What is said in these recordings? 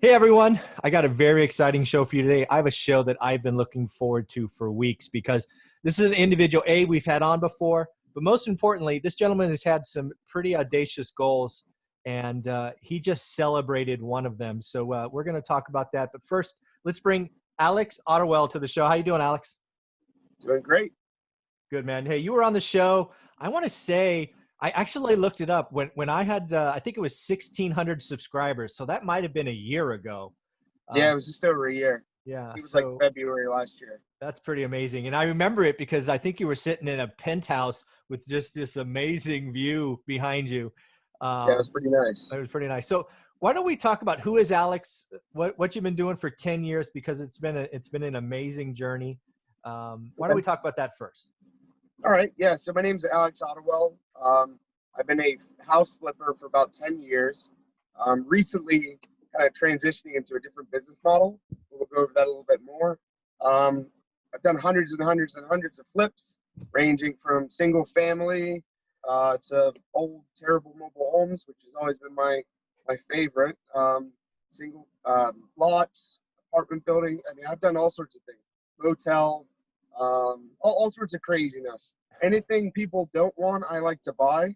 Hey everyone, I got a very exciting show for you today. I have a show that I've been looking forward to for weeks because this is an individual we've had on before, but most importantly, this gentleman has had some pretty audacious goals and he just celebrated one of them. So we're going to talk about that. But first, let's bring Alex Otterwell to the show. How you doing, Alex? Doing great. Good, man. Hey, you were on the show. I want to say I actually looked it up when I had I think it was 1,600 subscribers. So that might have been a year ago. Yeah, Um, it was just over a year. yeah. It was like So February last year. that's pretty amazing. And I remember it because I think you were sitting in a penthouse with just this amazing view behind you. Yeah, it was Um, pretty nice. it was pretty nice. So why don't we talk about who is Alex, what you've been doing for 10 years, because it's been an amazing journey. Why don't Okay. we talk about that first? All right. Yeah. So my name's Alex Otterwell. I've been a house flipper for about 10 years. Recently, kind of transitioning into a different business model. We'll go over that a little bit more. Um, I've done hundreds and hundreds and hundreds of flips, ranging from single family to old, terrible mobile homes, which has always been my favorite. Single lots, apartment building. I mean, I've done all sorts of things. Motel, all sorts of craziness. Anything people don't want, I like to buy.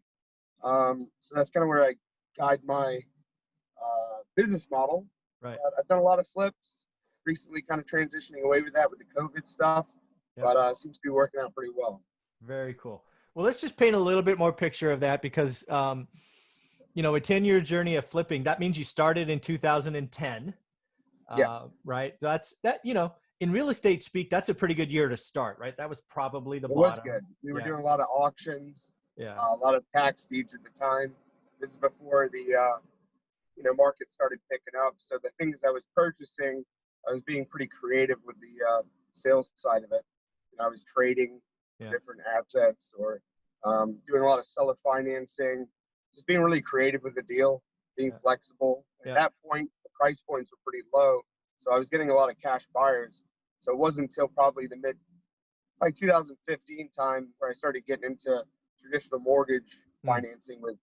So that's kind of where I guide my business model. Right. I've done a lot of flips recently, kind of transitioning away with that with the COVID stuff, Yep. but seems to be working out pretty well. Very cool. Well, let's just paint a little bit more picture of that because, a 10-year journey of flipping, that means you started in 2010, Yeah, right? That's that, in real estate speak, that's a pretty good year to start, right? That was probably the it was bottom. good. We were Yeah. doing a lot of auctions, Yeah. a lot of tax deeds at the time. This is before the market started picking up. So the things I was purchasing, I was being pretty creative with the sales side of it. I was trading Yeah. different assets or doing a lot of seller financing, just being really creative with the deal, being Yeah. flexible. At Yeah. that point, the price points were pretty low, so I was getting a lot of cash buyers. So it wasn't until probably the mid, like 2015 time where I started getting into traditional mortgage Mm. financing with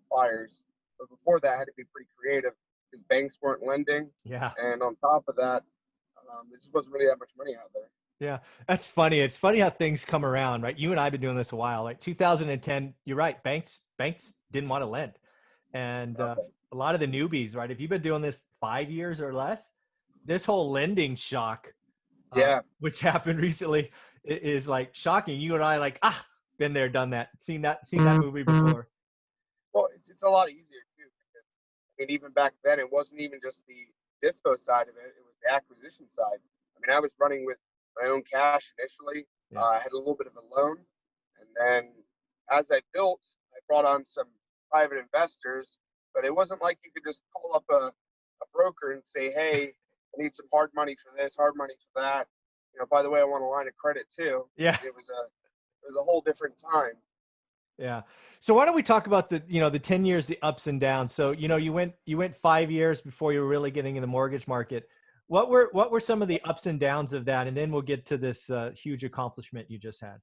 buyers. But before that, I had to be pretty creative because banks weren't lending, Yeah. and on top of that, there just wasn't really that much money out there. Yeah. That's funny. It's funny how things come around, right? You and I have been doing this a while. Like 2010, you're right. Banks didn't want to lend. And Okay. a lot of the newbies, right? If you've been doing this 5 years or less, this whole lending shock, Yeah. which happened recently, is like shocking. You and I, like, been there, done that, seen that movie before. Well, it's a lot easier too because I mean, even back then, it wasn't even just the dispo side of it; it was the acquisition side. I mean, I was running with my own cash initially. Yeah. I had a little bit of a loan, and then as I built, I brought on some private investors. But it wasn't like you could just call up a broker and say, "Hey, I need some hard money for this, hard money for that." By the way, I want a line of credit too. Yeah. It was a whole different time. Yeah. So why don't we talk about the 10 years, the ups and downs. So, you went 5 years before you were really getting in the mortgage market. What were some of the ups and downs of that? And then we'll get to this huge accomplishment you just had.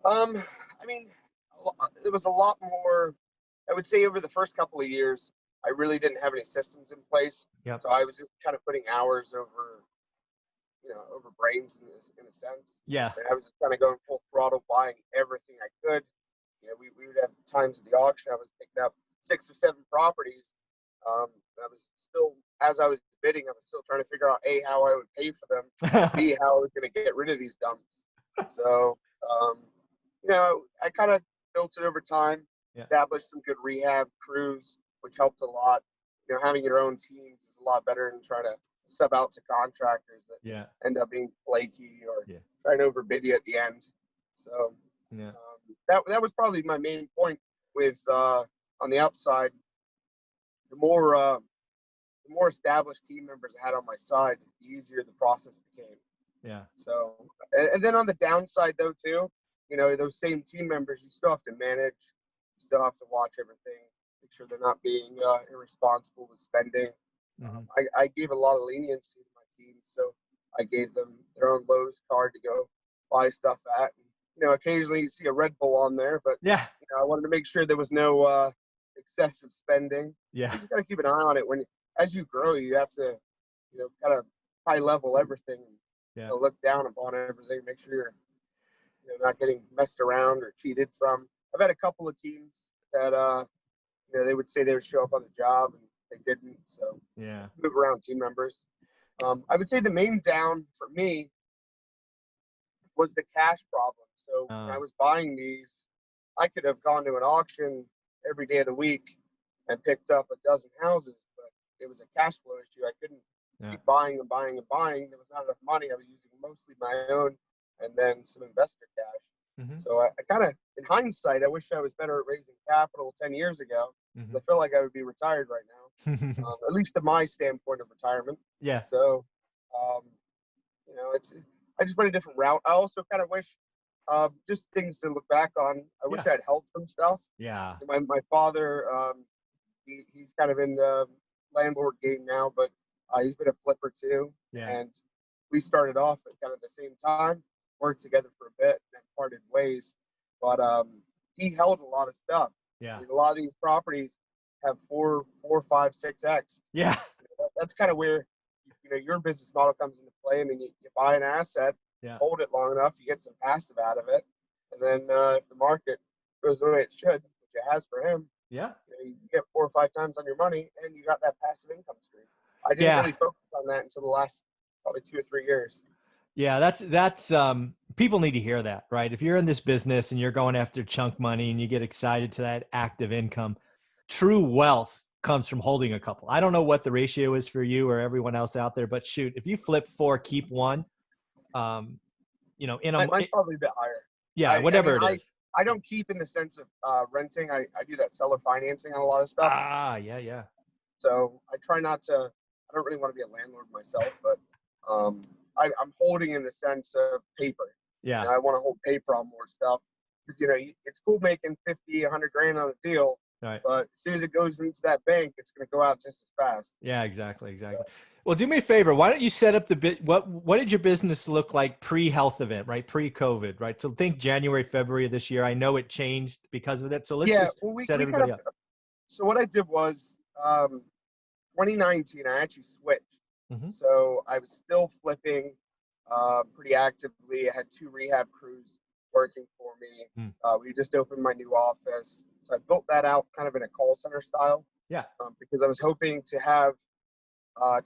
I mean, it was a lot more. I would say over the first couple of years, I really didn't have any systems in place, Yep. so I was just kind of putting hours over brains in a sense. Yeah. And I was just kind of going full throttle, buying everything I could. We would have times at the auction I was picking up 6 or 7 properties. I was still, as I was bidding, I was still trying to figure out A, how I would pay for them, B, how I was going to get rid of these dumps. So, I kind of built it over time, Yeah. established some good rehab crews, which helped a lot. Having your own teams is a lot better than trying to sub out to contractors that Yeah. end up being flaky or Yeah. trying to overbid you at the end. So Yeah. that was probably my main point with on the upside. The more established team members I had on my side, the easier the process became. Yeah. So, and then on the downside though too, those same team members, you still have to manage, you still have to watch everything, make sure they're not being irresponsible with spending. Hmm. I gave a lot of leniency to my team, so I gave them their own Lowe's card to go buy stuff at. And, occasionally you see a Red Bull on there, but Yeah. I wanted to make sure there was no excessive spending. Yeah. You just got to keep an eye on it as you grow, you have to, kind of high level everything, and, Yeah. look down upon everything, make sure you're, not getting messed around or cheated from. I've had a couple of teams that, they would say they would show up on the job and they didn't. So Yeah. move around team members. I would say the main down for me was the cash problem. So when I was buying these, I could have gone to an auction every day of the week and picked up a dozen houses, but it was a cash flow issue. I couldn't keep buying and buying and buying. There was not enough money. I was using mostly my own and then some investor cash. Mm-hmm. So I kind of, in hindsight, I wish I was better at raising capital 10 years ago. Mm-hmm. I feel like I would be retired right now, at least to my standpoint of retirement. Yeah. So, um, it's, I just went a different route. I also kind of wish, just things to look back on. I wish I had held some stuff. Yeah. My father, he's kind of in the landlord game now, but he's been a flipper too. Yeah. And we started off at kind of the same time, worked together for a bit, and then parted ways. But he held a lot of stuff. Yeah. I mean, a lot of these properties have 4, 5, 6x. Yeah. That's kind of where your business model comes into play. I mean, you buy an asset, hold it long enough, you get some passive out of it, and then if the market goes the way it should, which it has for him, you get 4 or 5 times on your money, and you got that passive income stream. I didn't really focus on that until the last probably 2 or 3 years. Yeah, that's people need to hear that, right? If you're in this business and you're going after chunk money and you get excited to that active income, true wealth comes from holding a couple. I don't know what the ratio is for you or everyone else out there, but shoot, if you flip 4, keep 1, Mine's probably a bit higher. Yeah, whatever it is. I don't keep in the sense of renting. I do that seller financing on a lot of stuff. Yeah. So I try not to. I don't really want to be a landlord myself, but I'm holding in the sense of paper. Yeah. I want to hold paper on more stuff because it's cool making 50, 100 grand on a deal, right, but as soon as it goes into that bank, it's going to go out just as fast. Yeah, exactly. Well, do me a favor. Why don't you set up what did your business look like pre-health event, right? Pre-COVID, right? So think January, February of this year. I know it changed because of that. So let's just set everybody up. So what I did was 2019, I actually switched. Mm-hmm. So I was still flipping pretty actively. I had 2 rehab crews working for me. We just opened my new office. So I built that out kind of in a call center style. Yeah. Because I was hoping to have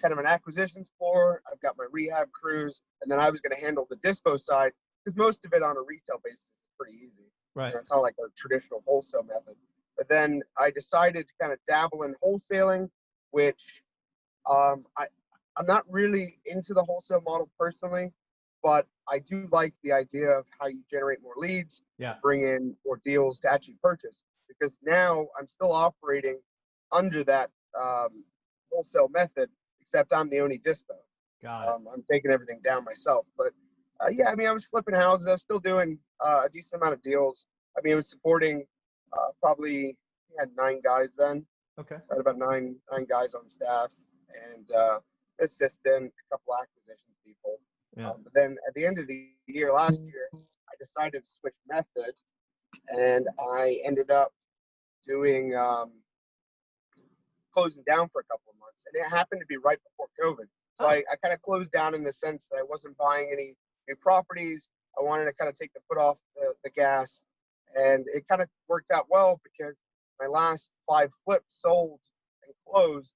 kind of an acquisitions floor. I've got my rehab crews, and then I was going to handle the dispo side because most of it on a retail basis is pretty easy. Right. It's not like a traditional wholesale method. But then I decided to kind of dabble in wholesaling, which I'm not really into the wholesale model personally, but I do like the idea of how you generate more leads to bring in more deals to actually purchase. Because now I'm still operating under that wholesale method, except I'm the only dispo. Got it. I'm taking everything down myself. But I mean, I was flipping houses. I was still doing a decent amount of deals. I mean, I was supporting probably had 9 guys then. Okay. So I had about nine guys on staff and assistant, a couple acquisition people. Yeah. But then at the end of the year, last year, I decided to switch method, and I ended up doing closing down for a couple of months, and it happened to be right before COVID. So I kind of closed down in the sense that I wasn't buying any new properties. I wanted to kind of take the foot off the gas, and it kind of worked out well because my last 5 flips sold and closed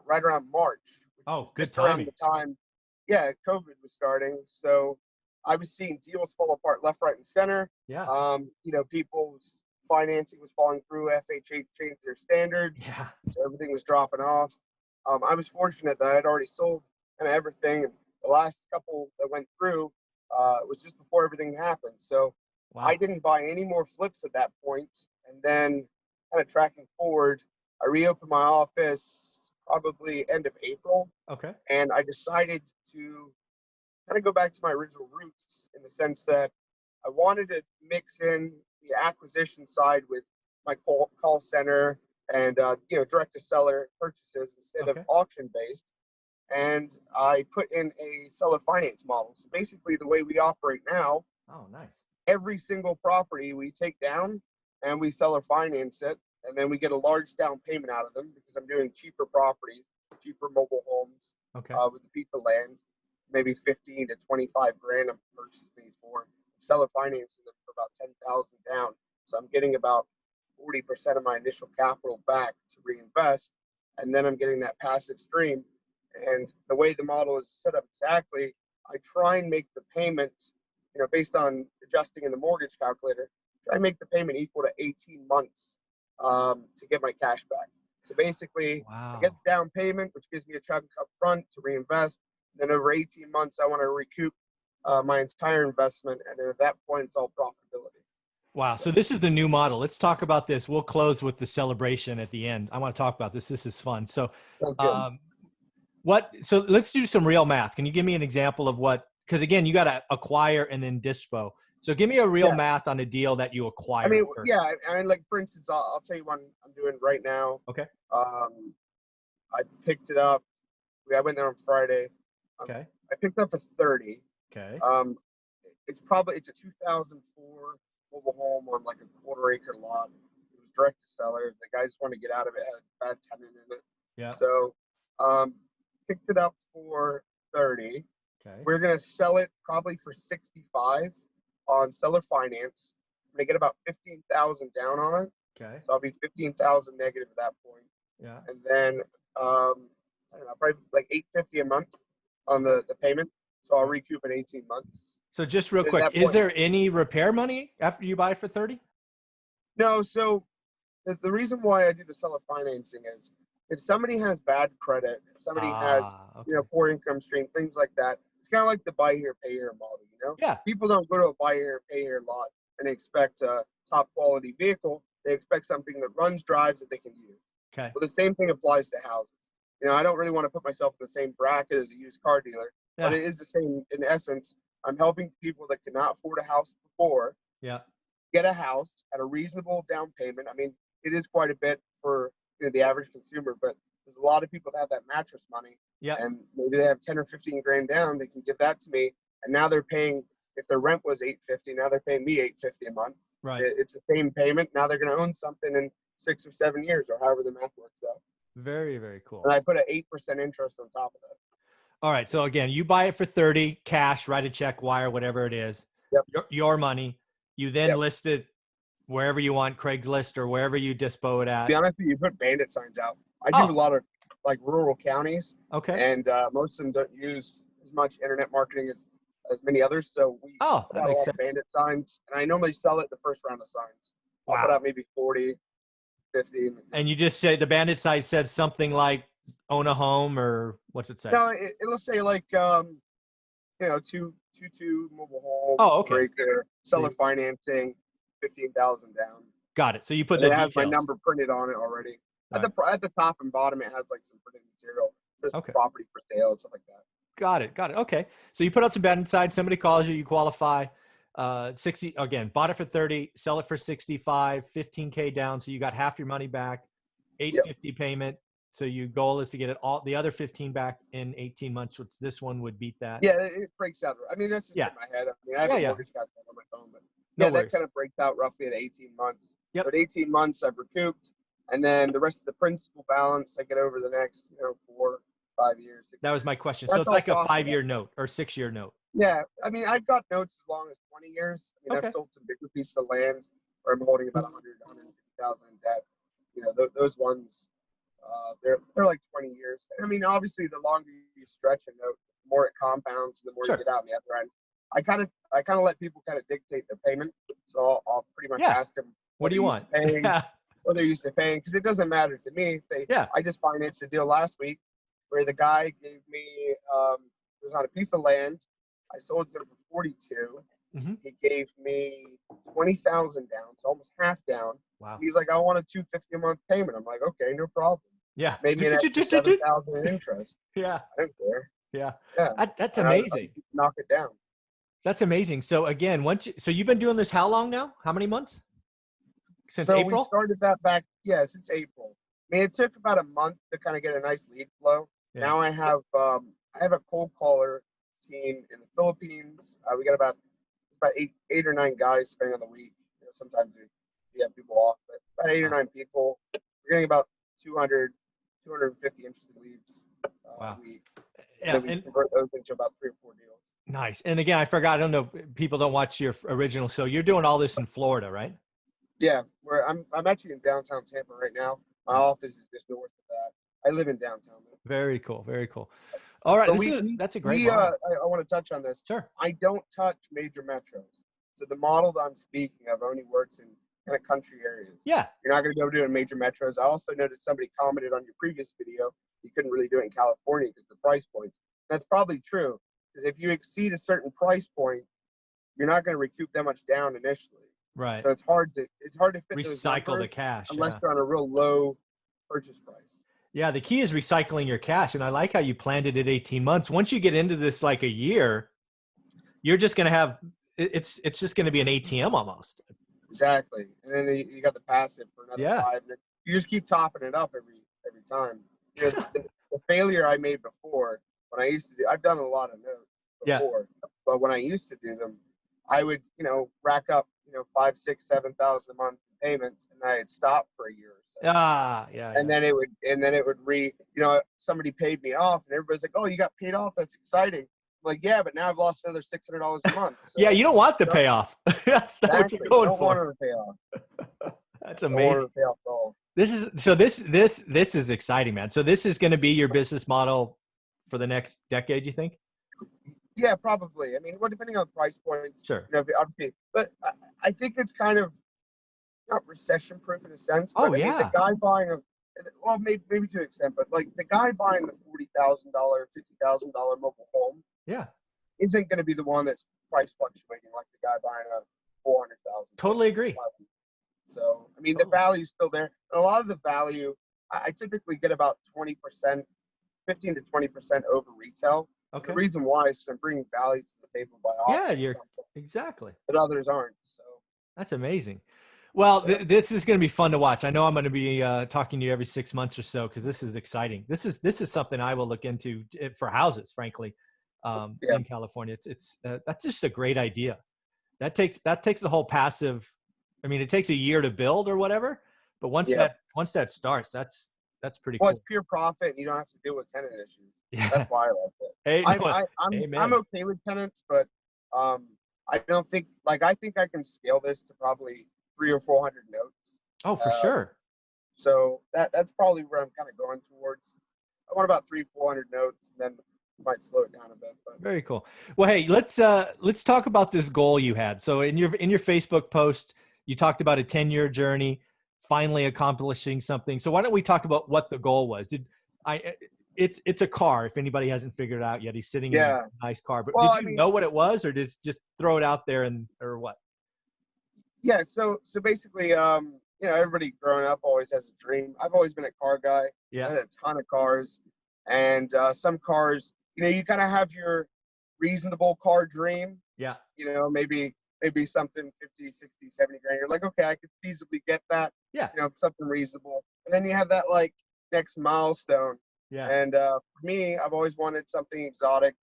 right around March. Oh, good timing. timing. Around the time, COVID was starting. So I was seeing deals fall apart left, right, and center. Yeah. People's financing was falling through. FHA changed their standards. Yeah. So everything was dropping off. I was fortunate that I'd already sold kind of everything. And the last couple that went through was just before everything happened. So I didn't buy any more flips at that point. And then kind of tracking forward, I reopened my office probably end of April. Okay. And I decided to kind of go back to my original roots in the sense that I wanted to mix in the acquisition side with my call center and direct to seller purchases instead of auction based. And I put in a seller finance model. So basically the way we operate now, every single property we take down and we seller finance it, and then we get a large down payment out of them because I'm doing cheaper properties. cheaper mobile homes Okay. with a piece of land, maybe 15 to 25 grand I'm purchasing these for. Seller financing them for about 10,000 down. So I'm getting about 40% of my initial capital back to reinvest, and then I'm getting that passive stream. And the way the model is set up exactly, I try and make the payment, based on adjusting in the mortgage calculator, try and make the payment equal to 18 months to get my cash back. So basically, I get Wow. the down payment, which gives me a chunk up front to reinvest. Then over 18 months, I want to recoup my entire investment. And then at that point, it's all profitability. Wow. So this is the new model. Let's talk about this. We'll close with the celebration at the end. I want to talk about this. This is fun. So, Sounds good. so let's do some real math. Can you give me an example of what, because again, you got to acquire and then dispo. So give me a real Yeah. math on a deal that you I acquired mean, first. yeah. I mean, like, for instance, I'll tell you one I'm doing right now. Okay. I picked it up. I went there on Friday. Okay. I picked it up for 30. Okay. It's a 2004 mobile home on like a quarter-acre lot. It was direct to seller. The guy just wanted to get out of it. Had a bad tenant in it. Yeah. So picked it up for 30. Okay. We're gonna sell it probably for 65 on seller finance. I'm gonna get about 15,000 down on it. Okay. So I'll be 15,000 negative at that point. Yeah. And then I don't know, probably like 850 a month on the payment. So I'll recoup in 18 months. So just real At quick, that is point, there any repair money after you buy for 30? no. So the reason why I do the seller financing is if somebody has bad credit, if somebody has Okay. poor income stream, things like that. It's kind of like the buy here, pay here model. Yeah. People don't go to a buy here, pay here lot and expect a top quality vehicle. They expect something that runs, drives, that they can use. Okay. Well, the same thing applies to houses. I don't really want to put myself in the same bracket as a used car dealer, but Yeah. it is the same in essence. I'm helping people that cannot afford a house before Yeah. get a house at a reasonable down payment. I mean, it is quite a bit for the average consumer, but there's a lot of people that have that mattress money, Yeah. and maybe they have 10 or 15 grand down. They can give that to me, and now they're paying. If their rent was 850, now they're paying me 850 a month. Right. It's the same payment. Now they're going to own something in 6 or 7 years, or however the math works out. Very, very cool. And I put an 8% interest on top of that. All right. So again, you buy it for 30 cash, write a check, wire, whatever it is. Yep. Your money. You then Yep. list it wherever you want, Craigslist or wherever you dispo it To at. be honest with you, put bandit signs out. I do a lot of like rural counties, Okay. and most of them don't use as much internet marketing as many others. So we put out that a makes lot sense. of bandit signs, and I normally sell it the first round of signs. I'll put Wow. out maybe 40, 50. And you just say the bandit site said something like own a home, or what's it say? No, it'll say like 2 mobile home, Oh, okay. breaker, seller financing, 15,000 down. Got it. So you put And the it has details. my number printed on it already. All At the top and bottom, it has like some printed material. It says Okay. property for sale and stuff like that. Got it. Okay. So you put out some bandit side, somebody calls you, you qualify. 60 again, bought it for 30, sell it for 65, 15K down. So you got half your money back, 850 payment. So your goal is to get it all the other 15 back in 18 months, which this one would beat that. Yeah, it breaks out. I mean, that's just in my head. I mean, I have a mortgage calculator on my phone, but that kind of breaks out roughly at 18 months. Yep. But 18 months I've recouped, and then the rest of the principal balance I get over the next 4, 5 years. That was my question. That's so it's like a all 5-year note or 6-year note. Yeah, I mean, I've got notes as long as 20 years. I mean, I've sold some bigger pieces of land where I'm holding about 100, 150,000 in debt. Those ones, they're like 20 years. I mean, obviously, the longer you stretch a note, the more it compounds, and the more you get out on the other end. I kind of let people kind of dictate their payment. So I'll pretty much ask them, what do you want? What they're used to paying, because it doesn't matter to me. I just financed a deal last week where the guy gave me it was on a piece of land. I sold it for 42. Mm-hmm. He gave me 20,000 down, so almost half down. Wow. He's like, I want a 250 a month payment. I'm like, okay, no problem. Yeah. Maybe an extra 7,000 in interest. Yeah. I don't care. Yeah. That's amazing. I'll knock it down. That's amazing. So again, so you've been doing this how long now? How many months? Since April? We started that back, since April. I mean, it took about a month to kind of get a nice lead flow. Yeah. Now I have a cold caller team in the Philippines. We got about 8 or 9 guys depending on the week. Sometimes we have people off, but about 8 or 9 people. We're getting about 200, 250 interested leads Wow. a week. And Yeah. then we convert those into about 3 or 4 deals. Nice. And again, I forgot, I don't know, people don't watch your original. So you're doing all this in Florida, right? Yeah, where I'm actually in downtown Tampa right now. My office is just north of that. I live in downtown though. Very cool. Very cool. All right. But That's a great model. I want to touch on this. Sure. I don't touch major metros. So the model that I'm speaking of only works in kind of country areas. Yeah. You're not going to be able to do it in major metros. I also noticed somebody commented on your previous video, you couldn't really do it in California because of the price points. That's probably true. Because if you exceed a certain price point, you're not going to recoup that much down initially. Right. So it's hard to fit Recycle the cash. unless Yeah. you're on a real low purchase price. Yeah. The key is recycling your cash. And I like how you planned it at 18 months. Once you get into this, like a year, you're just going to have, it's just going to be an ATM almost. Exactly. And then you got the passive for another 5 minutes. You just keep topping it up every time. You know, the failure I made before, when I used to do, I've done a lot of notes before, but when I used to do them, I would, rack up, 5, 6, 7,000 a month in payments, and I'd stop for a year or so. And then it would somebody paid me off, and everybody's like, "Oh, you got paid off? That's exciting." I'm like, yeah, but now I've lost another $600 a month. So, yeah, you don't want the payoff. That's not what you're going for. I don't want to pay off. That's amazing. I don't want to pay off at all. This is exciting, man. So this is going to be your business model for the next decade, you think? Yeah, probably. I mean, well, depending on price points. Sure. Obviously, but I think it's kind of not recession-proof in a sense. But yeah. I mean, the guy buying maybe to an extent, but like the guy buying the $40,000, $50,000 mobile home, isn't going to be the one that's price fluctuating like the guy buying a $400,000. Totally agree. So, I mean, the value's still there. And a lot of the value, I typically get about 20%, 15 to 20% over retail. Okay. The reason why is I'm bringing value to the table by offering exactly. that others aren't. So that's amazing. Well, this is going to be fun to watch. I know I'm going to be talking to you every 6 months or so because this is exciting. This is something I will look into for houses, frankly, in California. It's that's just a great idea. That takes the whole passive. I mean, it takes a year to build or whatever, but once that starts, that's pretty cool. Well, it's pure profit, and you don't have to deal with tenant issues. Yeah. That's why I like it. I'm okay with tenants, but I don't think I think I can scale this to probably 300 or 400 notes. Oh, for sure. So that's probably where I'm kind of going towards. I want about 300-400 notes, and then might slow it down a bit. But. Very cool. Well, hey, let's talk about this goal you had. So in your Facebook post, you talked about a 10-year journey, finally accomplishing something. So why don't we talk about what the goal was? It's a car. If anybody hasn't figured it out yet, he's sitting in a nice car. But did you know what it was, or just throw it out there or what? Yeah. So basically, everybody growing up always has a dream. I've always been a car guy. Yeah. I had a ton of cars, and some cars, you kind of have your reasonable car dream. Yeah. Maybe something 50, 60, 70 grand. You're like, okay, I could feasibly get that. Yeah. Something reasonable. And then you have that next milestone. Yeah. And for me, I've always wanted something exotic,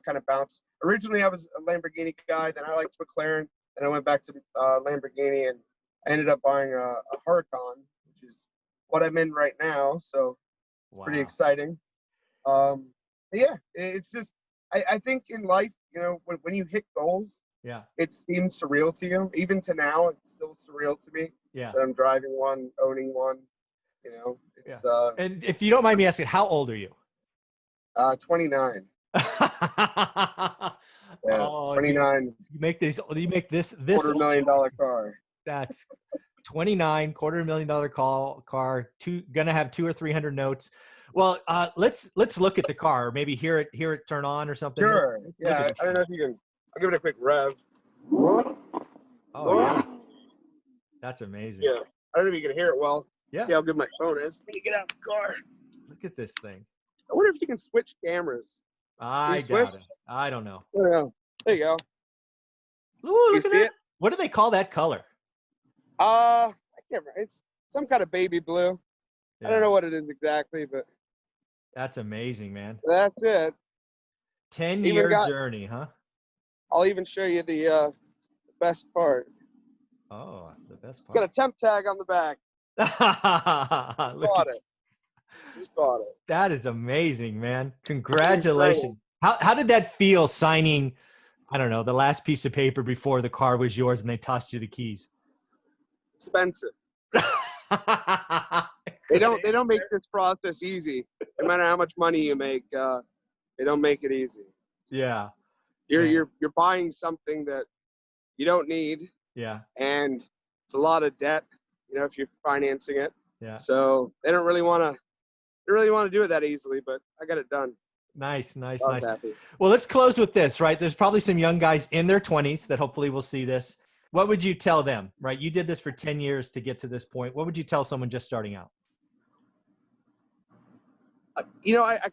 kind of bounce. Originally, I was a Lamborghini guy. Then I liked McLaren. And I went back to Lamborghini, and I ended up buying a Huracan, which is what I'm in right now. So it's pretty exciting. It's just, I think in life, when you hit goals, it seems surreal to you. Even to now, it's still surreal to me that I'm driving one, owning one. And if you don't mind me asking, how old are you? 29. Yeah, oh, 29. Dude, you make this $250,000 car. That's 29, $250,000 car. Gonna have 200 or 300 notes. Well, let's look at the car. Or maybe hear it turn on or something. Sure. Yeah, I don't know if you can. I'll give it a quick rev. Oh yeah, that's amazing. Yeah, I don't know if you can hear it well. Yeah. See how good my phone is. Let me get out of the car. Look at this thing. I wonder if you can switch cameras. I doubt it. I don't know. There you go. Ooh, look at that. What do they call that color? I can't remember. It's some kind of baby blue. Yeah. I don't know what it is exactly, but that's amazing, man. That's it. 10-year journey, huh? I'll even show you the best part. Oh, the best part. Got a temp tag on the back. Bought it. Just bought it. That is amazing, man. Pretty Congratulations. How did that feel signing, I don't know, the last piece of paper before the car was yours and they tossed you the keys? expensive. They don't make this process easy. No matter how much money you make, they don't make it easy. Yeah. You're buying something that you don't need, Yeah. and it's a lot of debt, if you're financing it. Yeah. So they don't really want to do it that easily, but I got it done. Nice. I was happy. Well, let's close with this, right? There's probably some young guys in their 20s that hopefully will see this. What would you tell them, right? You did this for 10 years to get to this point. What would you tell someone just starting out? I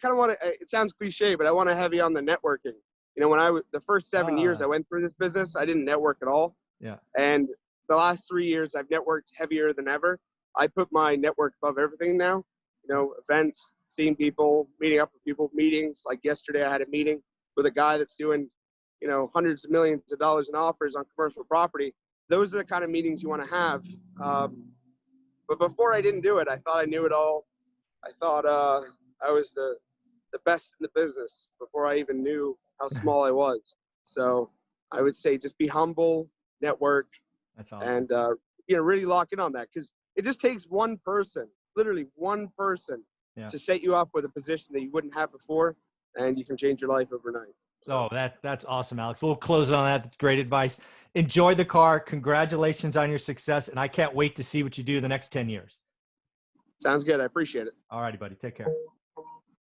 kind of want to, it sounds cliche, but I want to heavy on the networking. The first 7 years I went through this business, I didn't network at all. Yeah. And the last 3 years I've networked heavier than ever. I put my network above everything now, events, seeing people, meeting up with people, meetings. Like yesterday I had a meeting with a guy that's doing, hundreds of millions of dollars in offers on commercial property. Those are the kind of meetings you want to have. But before I didn't do it, I thought I knew it all. I thought I was the best in the business before I even knew how small I was. So I would say just be humble, network. That's awesome. And really lock in on that, because it just takes one person, literally one person, to set you up with a position that you wouldn't have before, and you can change your life overnight. So that's awesome, Alex. We'll close it on that. That's great advice. Enjoy the car. Congratulations on your success, and I can't wait to see what you do the next 10 years. Sounds good. I appreciate it. All righty, buddy. Take care.